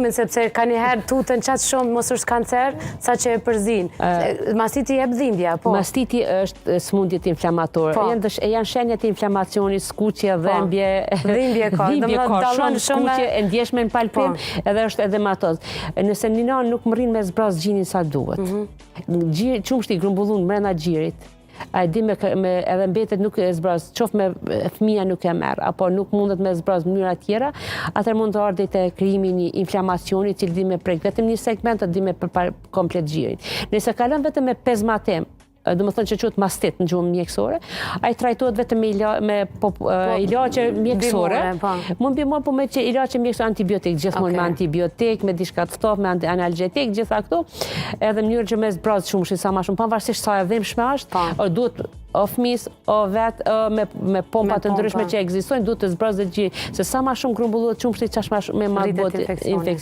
kuptimin, sepse ka njëherë tutën qatë shumë mos është kancer, sa që e përzin. Mastiti jep dhimbja, po. Mastiti është smundjet inflamatore. Janë shenjat e inflamacionit, skuqje, dhimbje. Dhimbje ka, shumë skuqje, e ndjeshme në palpim, edhe është edematoz. Nëse një nanë nuk më rrinë me zbraz gjinin sa duhet. Qumshti grumbullun mrena gjirit, a e di edhe mbetet nuk e zbraz, qof me fëmija nuk e merë, apo nuk mundet me zbraz mënyra tjera, atër mund të ardhë të krijimi një inflamacioni, cilë di me prek vetëm një segment, di me përpar komplet gjirit. Nëse kalon vetëm me pezmatem, dhe më thënë që qëtë mastit në gjumë mjekësore, a i trajtojt vetëm me ilaqe mjekësore. Mund bimor, po me që ilaqe mjekësore antibiotik, gjithmonë me antibiotik, me dishka të ftof, me analgetik, gjitha këtu, edhe mënyrë që me zbrazë shumë, sa ma shumë, pavarësisht sa e dhimbshme është, duhet o fëmis, o vetë, me pompat të ndryshme që ekzistojnë, duhet të zbrazë dhe gjithë, se sa ma shumë grumbulluat qumshti, qash ma shumë me ma botë infekcion.